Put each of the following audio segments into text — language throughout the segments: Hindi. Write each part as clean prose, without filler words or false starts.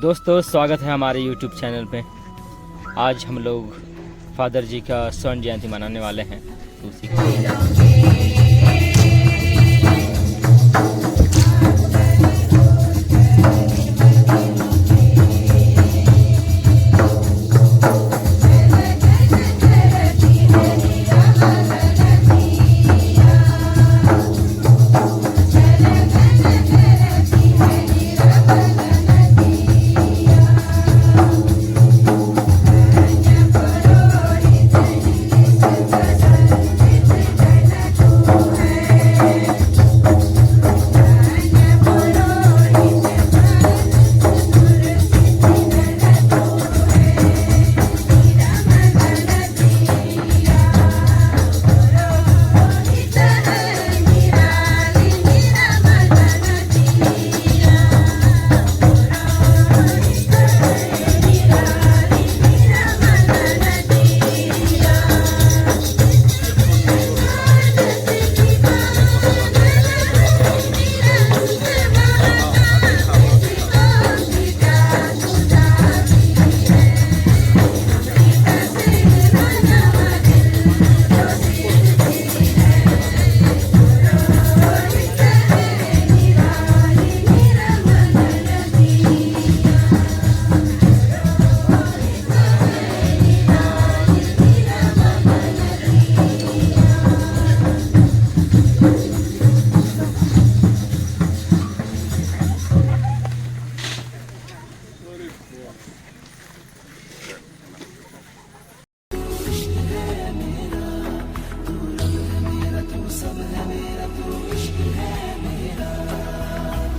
दोस्तों स्वागत है हमारे YouTube चैनल पे। आज हम लोग फादर जी का स्वर्ण जयंती मनाने वाले हैं, तो उसी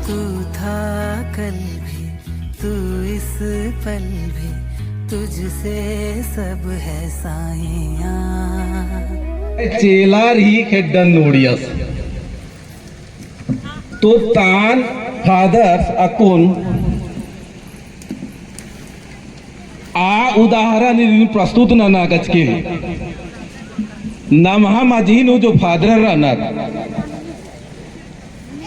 तू था कल भी, तू इस पल भी, तुझसे सब है साइयां। चेलार ही खेड्डन नोडियस तो तान फादर्स अकुन आ उदाहरण प्रस्तुत नागच के नमहा माझीनु जो फादर राहणार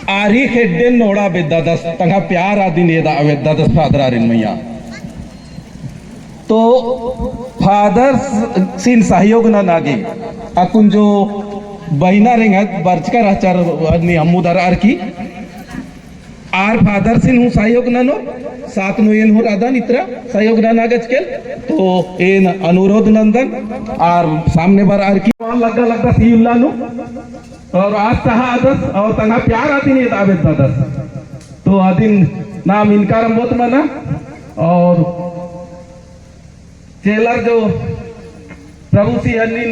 आरी खेड्डेन नोडा बेदादस तंगा प्यार आदिन येदा वेदादस फादर आरिन मैया तो फादर सिन सहयोग ना नागे अकुन जो बहिना रेंगत बर्चकर आचार आदमी अमुदार आर की आर फादर सिन हूँ सहयोग ना नो साथ नो येन हो राधा नित्रा सहयोग ना नागच के तो एन अनुरोध नंदन आर सामने बार आर की लगता लगता सी उल्लानु और आज तहा आदस और तंगा प्यार आती नहीं दावेद दादस तो आदिन नाम इनकार मत मना और चेलर जो प्रभु सी अन्निन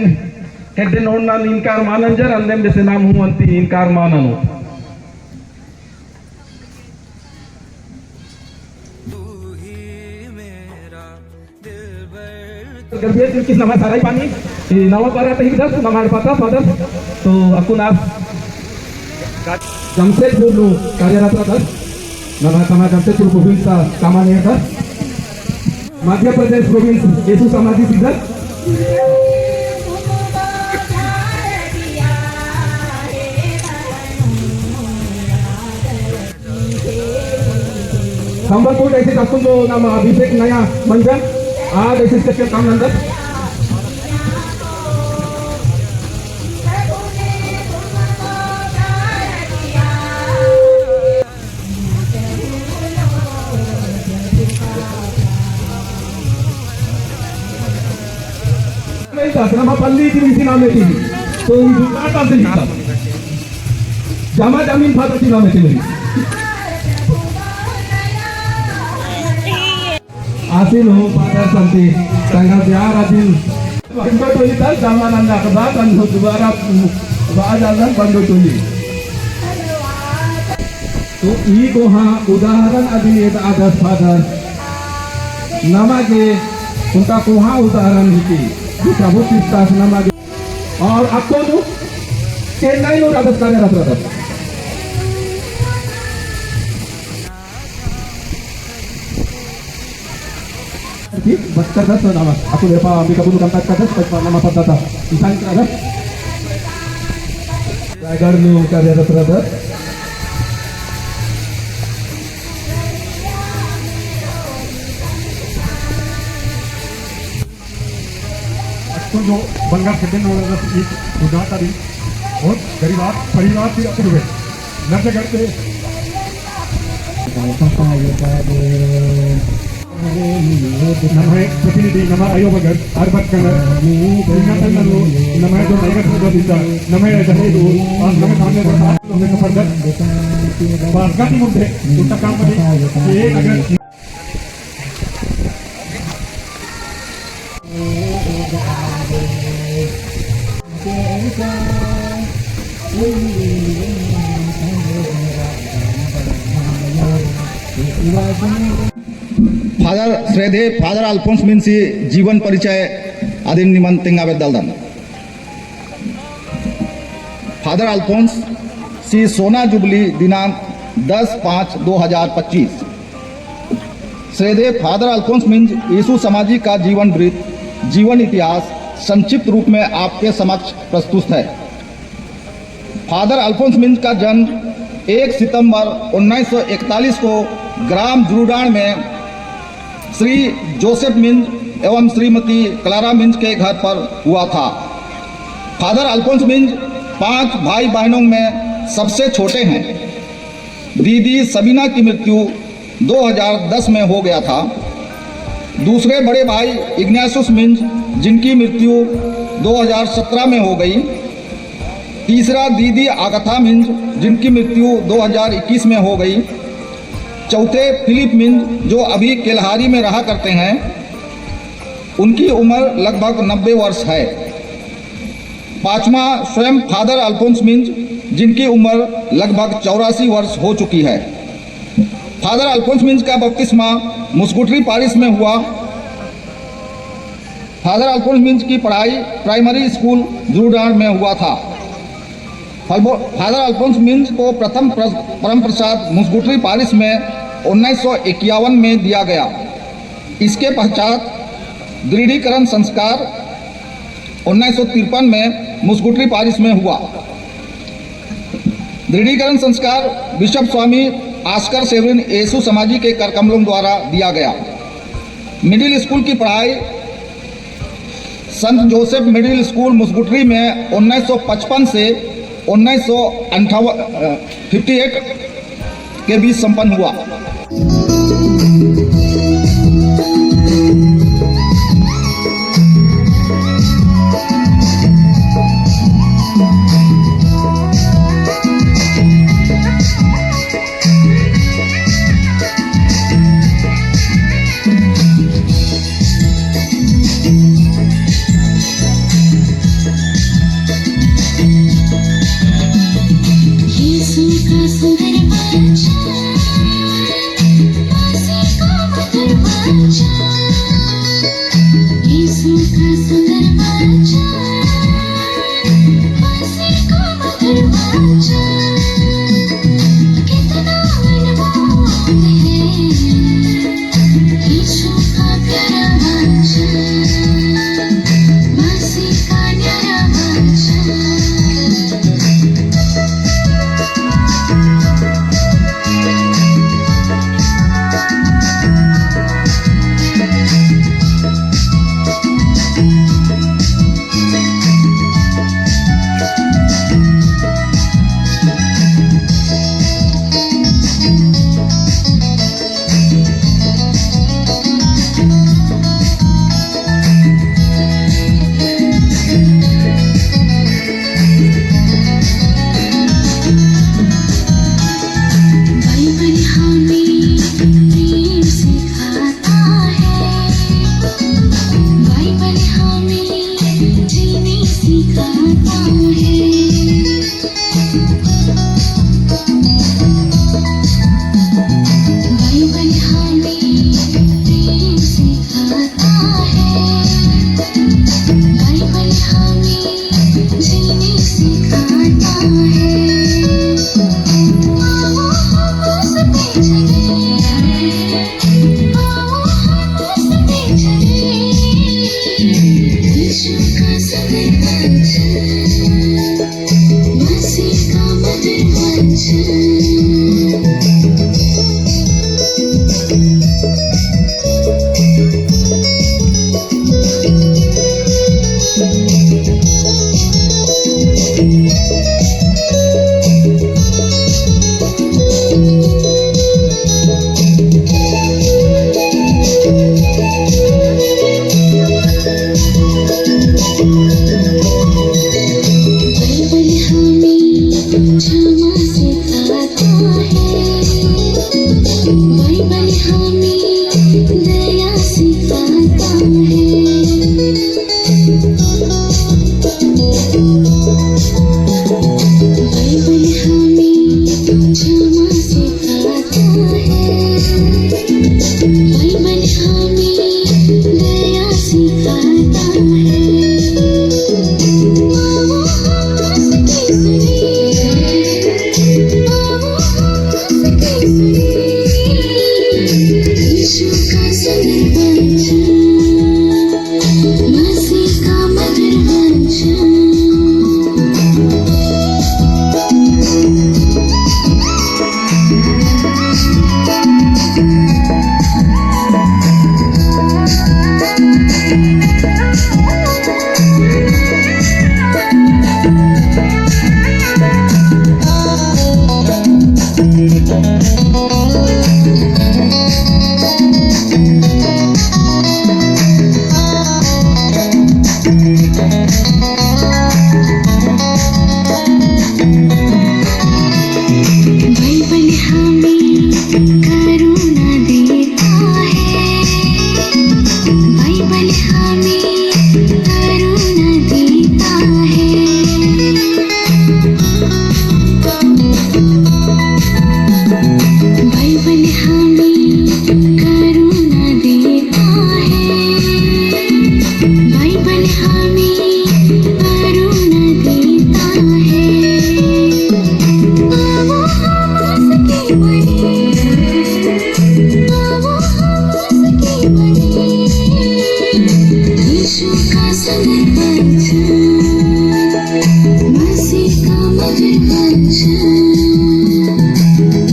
हेड्डे नोडना इनकार मानंजर अंदेम बेसे नाम हूं अंती इनकार माननो गंभीर किस nama sarai pani di nama para tehidar nama pata pada तो अकुन आप जमशेदपुर कार्यरत रहतात nama sama जमशेदपुर प्रोविंस का कामाने येतात मध्य प्रदेश प्रोविंस येसु समाधी सिद्धर संबलपुर ऐसे अकुन जो नाम अभिषेक नया मंजन आज ऐसे इसके काम अंदर nama Palli di sini nama itu, तो जुगाड़ से लिखा जमा जमीन फादर की नाम है आसिल हो फादर संति tanggal biar adil bandu tuli tal zaman anda kebakan dua bahagian bandu tuli तो ई को हाँ उदाहरण adil ये ada फादर nama के उनका को हाँ उदाहरण हिती disebut sistas nama और आपको तो चेन्नई में राजद कार्यरत रहता बस्तर दस nama aku lepa ambil kabun kamtat kadas nama perdata insan terhadap agar nu कार्यरत रहता तो जो बंगा सेकंड और एक गुजरात आदि और परिवार से अपने हुए नर्स करते नमः प्रतिनिधि नमः अयोबगर अर्बत कलर नमः नमः जो नायक को दिशा नमः जनेदु और नमः सामने प्रसाद नमः कपड़े बारकाती मुद्दे उनका काम करें ये अगर फादर श्रद्धेय फादर अल्फोंस मिन्सी जीवन परिचय आदि निमन तिंगावे दलदन फादर अल्फोंस सी सोना जुबली दिनांक 10/5/2025 श्रद्धेय फादर अल्फोंस मिन्ज यीशु समाजी का जीवन वृत्त जीवन इतिहास संक्षिप्त रूप में आपके समक्ष प्रस्तुत है। फादर अल्फोंस मिन्ज का जन्म 1 सितंबर 1941 को ग्राम जुरुडान में श्री जोसेफ मिन्ज एवं श्रीमती क्लारा मिन्ज के घर पर हुआ था। फादर अल्फोंस मिन्ज 5 भाई बहनों में सबसे छोटे हैं। दीदी सबीना की मृत्यु 2010 में हो गया था। दूसरे बड़े भाई इग्नासियस मिन्ज जिनकी मृत्यु 2017 में हो गई। तीसरा दीदी आगथा मिन्ज जिनकी मृत्यु 2021 में हो गई। चौथे फिलिप मिन्ज जो अभी केल्हारी में रहा करते हैं, उनकी उम्र लगभग 90 वर्ष है। पांचवा स्वयं फादर अल्फोंस मिन्ज जिनकी उम्र लगभग 84 वर्ष हो चुकी है। फादर अल्फोंस मिन्ज का बपतिस्मा मुस्कुटरी पारिश में हुआ। फादर अल्फोंस मिन्ज की पढ़ाई प्राइमरी स्कूल जुरुडान में हुआ था। फादर अल्फोंस मिन्ज को प्रथम परम प्रसाद मुस्कुटरी पारिश में 1951 में दिया गया। इसके पश्चात दृढ़ीकरण संस्कार 1953 में मुस्कुटरी पारिश में हुआ। दृढ़ीकरण संस्कार बिशप स्वामी आस्कर सेवरिन येसु समाजी के करकमलों द्वारा दिया गया। मिडिल स्कूल की पढ़ाई संत जोसेफ मिडिल स्कूल मुस्कुटरी में 1955 से 1958 के बीच संपन्न हुआ। यीशु का सुंदर बच्चा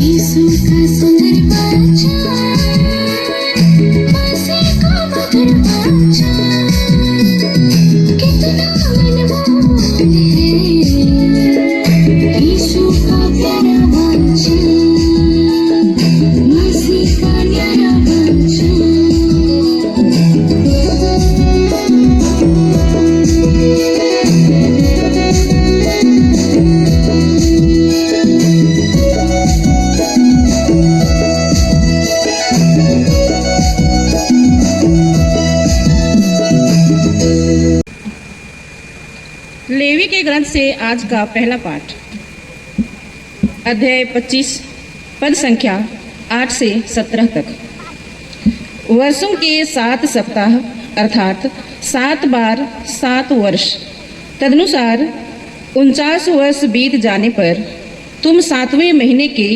यीशु का सुंदर बच्चा, मसीह का मधुर बच्चा, कितना अनमोल है। यीशु का प्यारा बच्चा, मसीह का न्यारा बच्चा। लेवी के ग्रंथ से आज का पहला पाठ, अध्याय 25, पद संख्या 8 से 17 तक। वर्षों के 7 सप्ताह अर्थात 7 बार 7 वर्ष, तदनुसार 49 वर्ष बीत जाने पर तुम 7वें महीने के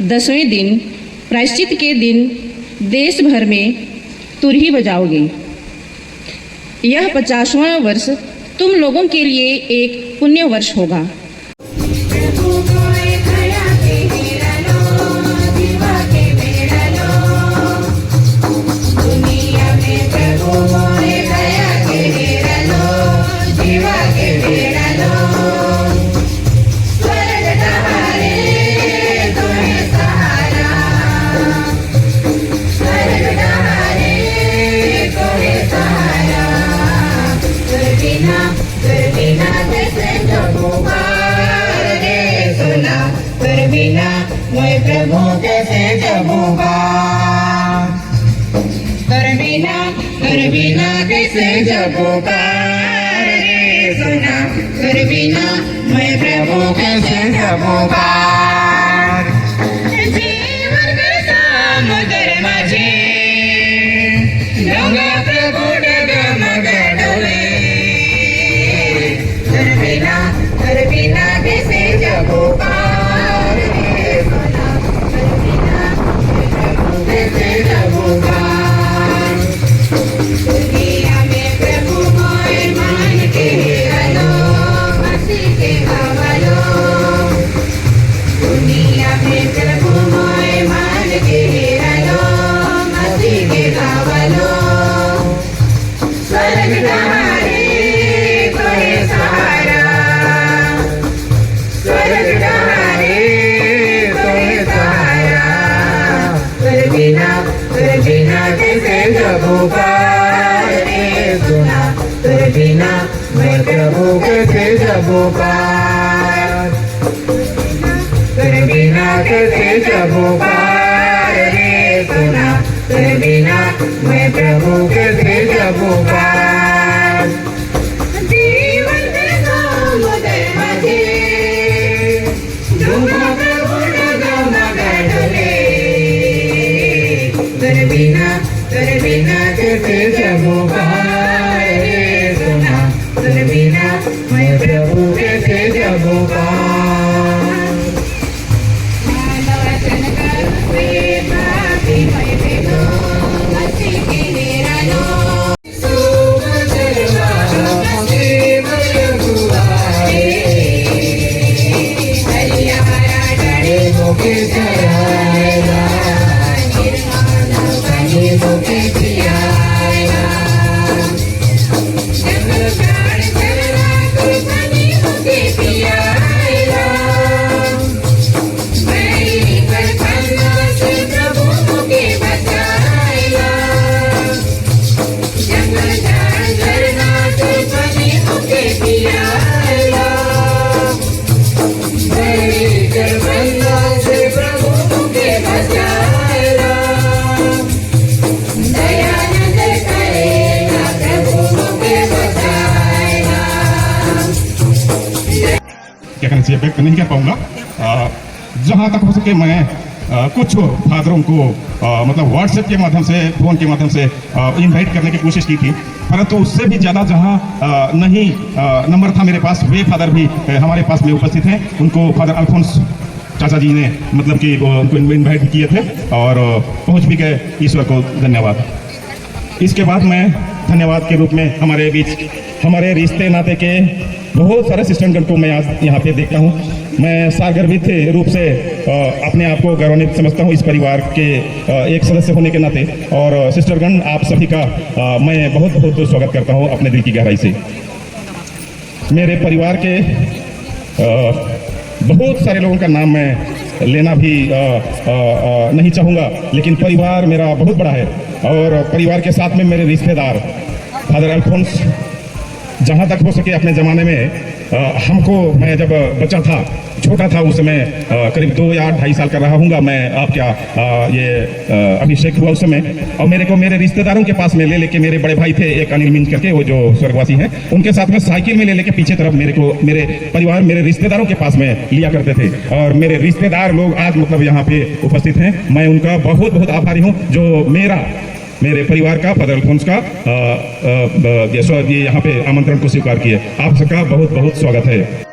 10वें दिन प्रायश्चित के दिन देश भर में तुरही बजाओगे। यह 50वां वर्ष तुम लोगों के लिए एक पुण्य वर्ष होगा। बिना कैसे जगूंगा रे सुना, तेरे बिना मैं प्रभु कैसे जगूंगा। जीवन के समुद्र माझे डोंगा प्रभु डगमग डोले, तेरे बिना कैसे जगूंगा रे सुना, तेरे बिना मैं प्रभु कैसे जगूंगा। दुनिया में प्रभु मोए मान के हेरो, मसीह के हवालो। दुनिया में प्रभु मोए मान के हेरो, मसीह के हवालो। स्वर्ग डहारे कोई सहारा, स्वर्ग डहारे कोई सहारा। तेरे बिना कैसे जगूंगा रे सुना, तेरे बिना मैं प्रभु कैसे जगूंगा। तेरे बिना कैसे जगूंगा रे सुना, तेरे बिना मैं प्रभु कैसे जगूंगा। जीवन के समुद्र माझे डूबा प्रभु डगमग डोले, तेरे बिना कैसे जगूंगा रे सुना, तेरे बिना मैं प्रभु कैसे जगूंगा। वचन कर पापी मैं भेदो, मसीह के हेरालो। व्यक्त नहीं कर पाऊंगा। जहां तक हो सके मैं कुछ फादरों को मतलब व्हाट्सएप के माध्यम से, फोन के माध्यम से इनवाइट करने की कोशिश की थी, परंतु उससे भी ज़्यादा जहां नहीं नंबर था मेरे पास, वे फादर भी हमारे पास में उपस्थित हैं। उनको फादर अल्फोंस चाचा जी ने मतलब कि उनको इनवाइट भी किए थे और पहुंच भी गए। ईश्वर को धन्यवाद। इसके बाद मैं धन्यवाद के रूप में हमारे बीच हमारे रिश्ते नाते के बहुत सारे सिस्टरगण को मैं आज यहाँ पे देखता हूँ। मैं सागर्भित रूप से अपने आप को गौरवान्वित समझता हूँ इस परिवार के एक सदस्य होने के नाते। और सिस्टरगण, आप सभी का मैं बहुत बहुत स्वागत करता हूँ अपने दिल की गहराई से। मेरे परिवार के बहुत सारे लोगों का नाम मैं लेना भी नहीं चाहूँगा, लेकिन परिवार मेरा बहुत बड़ा है और परिवार के साथ में मेरे रिश्तेदार फादर अल्फोंस, जहाँ तक हो सके अपने ज़माने में हमको, मैं जब बच्चा था, छोटा था उस समय, करीब 2 या 2.5 साल का रहा हूँगा मैं, आप क्या ये अभिषेक हुआ उस समय, और मेरे को मेरे रिश्तेदारों के पास में ले लेके, मेरे बड़े भाई थे एक अनिल मिंज करके, वो जो स्वर्गवासी हैं, उनके साथ में साइकिल में ले लेके पीछे तरफ मेरे परिवार, मेरे रिश्तेदारों के पास में लिया करते थे। और मेरे रिश्तेदार लोग आज मतलब यहाँ पे उपस्थित हैं, मैं उनका बहुत बहुत आभारी हूँ, जो मेरे परिवार का, फादर अल्फोंस का ये यहाँ पे आमंत्रण को स्वीकार किए। आप सबका बहुत बहुत स्वागत है।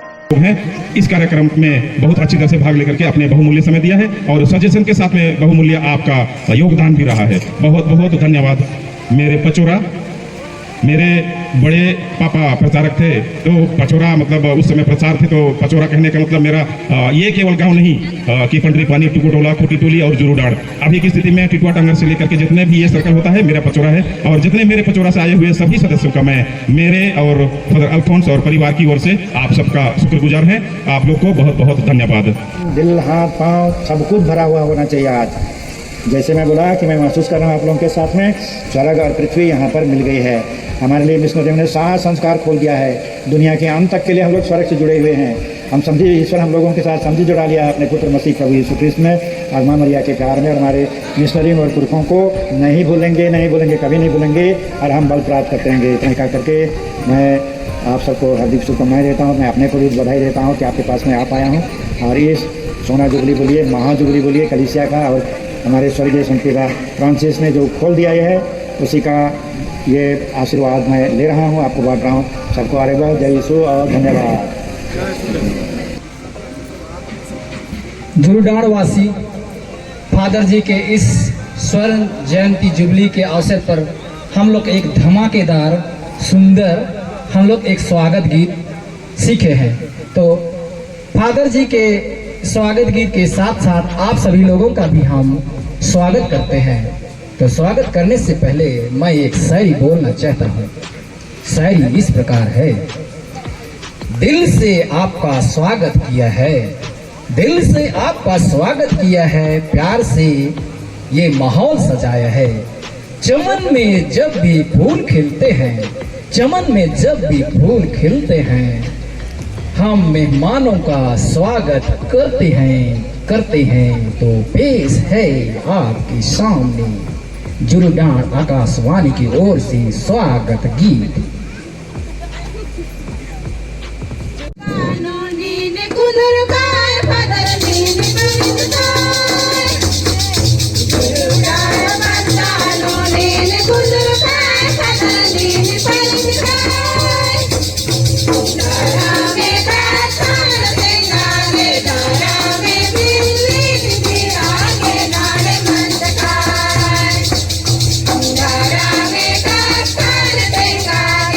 इस कार्यक्रम में बहुत अच्छी तरह से भाग लेकर के अपने बहुमूल्य समय दिया है और सजेशन के साथ में बहुमूल्य आपका योगदान भी रहा है। बहुत बहुत धन्यवाद। मेरे पचोरा, मेरे बड़े पापा प्रचारक थे, तो पचोरा मतलब उस समय प्रचार थे, तो पचोरा कहने का मतलब मेरा ये केवल गांव नहीं कि पंडरी पानी, टुकुटोला, खोटी टोली और जुरूडाड़, अभी की स्थिति में टिटवा टांगर से लेकर के जितने भी ये सर्कल होता है मेरा पचोरा है। और जितने मेरे पचोरा से आए हुए सभी सदस्यों का मैं मेरे और फादर अल्फोंस और परिवार की ओर से आप सबका शुक्रगुजार है। आप लोग को बहुत बहुत धन्यवाद। दिल, हाथ, पाँव सब कुछ भरा हुआ होना चाहिए। आज जैसे मैं बोला कि मैं महसूस कर रहा हूँ आप लोगों के साथ में स्वर्ग और पृथ्वी यहाँ पर मिल गई है। हमारे लिए मिशनरी ने सारा संस्कार खोल दिया है। दुनिया के अंत तक के लिए हम लोग स्वर्ग से जुड़े हुए हैं। हम समझी, ईश्वर हम लोगों के साथ समझी जुड़ा लिया अपने पुत्र मसीह प्रभु यीशु ख्रिस्त में और माँ मरिया के प्यार में। और हमारे मिशनरी और पुरखों को नहीं भूलेंगे, कभी नहीं भूलेंगे और हम बल प्राप्त करते रहेंगे। इतना कहा करके मैं आप सबको हार्दिक शुभकामनाएं देता हूँ। मैं अपने को भी बधाई देता हूँ कि आपके पास में आ पाया हूँ। और इस सोना जुबली बोलिए, महाजुबली बोलिए कलीसिया का, और हमारे स्वर्गीय संत पिता फ्रांसिस ने जो खोल दिया है उसी का ये आशीर्वाद मैं ले रहा हूँ, आपको बांट रहा हूँ। सबको आरेगा, जय यीशु और धन्यवाद। जुरूडाड़ वासी फादर जी के इस स्वर्ण जयंती जुबली के अवसर पर हम लोग एक धमाकेदार सुंदर हम लोग एक स्वागत गीत सीखे हैं। तो फादर जी के स्वागत गीत के साथ साथ आप सभी लोगों का भी हम स्वागत करते हैं। तो स्वागत करने से पहले मैं एक शायरी बोलना चाहता हूँ। शायरी इस प्रकार है। दिल से आपका स्वागत किया है, दिल से आपका स्वागत किया है, प्यार से ये माहौल सजाया है। चमन में जब भी फूल खिलते हैं, चमन में जब भी फूल खिलते हैं, हम मेहमानों का स्वागत करते हैं। तो पेश है आपके सामने जुरूडाड़ आकाशवाणी की ओर से स्वागत गीत। Thank you.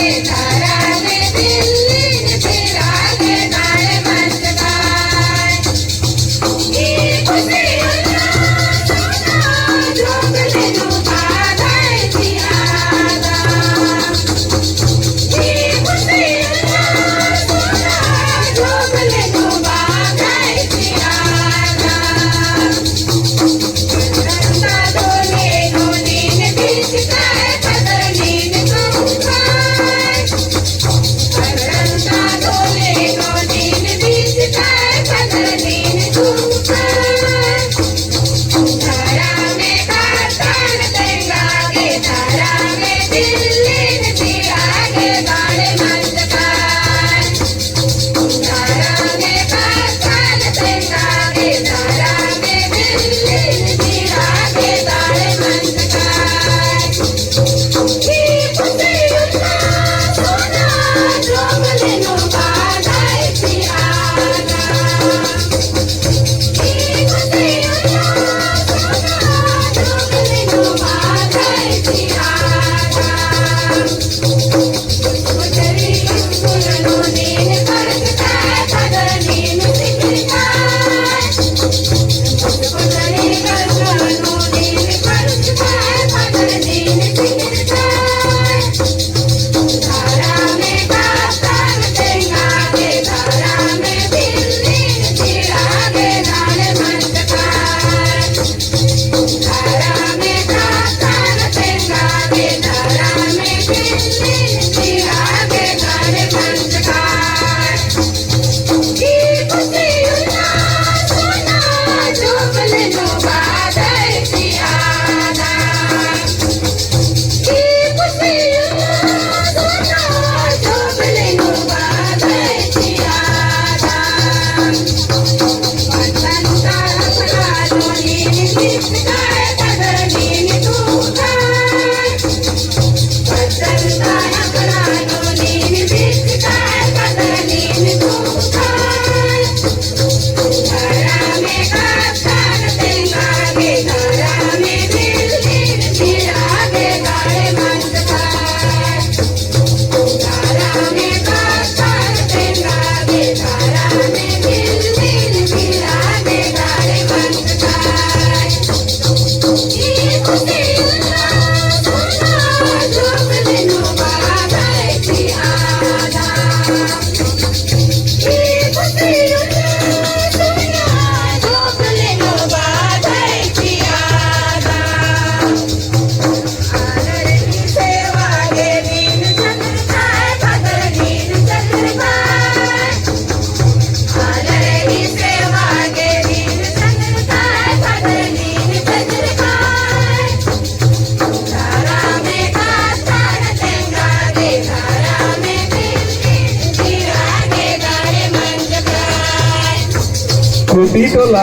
ಹುಟ್ಟಿಟೋಲ್ಲ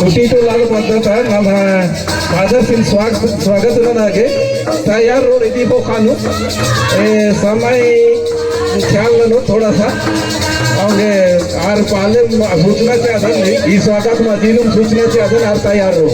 ಹುಟ್ಟಿಟೋಲಾಗ ಪದ್ಧತ ನಮ್ಮ ಫಾದರ್ ಸಿನ್ स्वागत ನನಗೆ तैयार रो रही हो खानू समय ख्याल लो थोड़ा सा और आर पाले सूचना चाहते नहीं इस स्वागत में सूचना चाहते और तैयार हो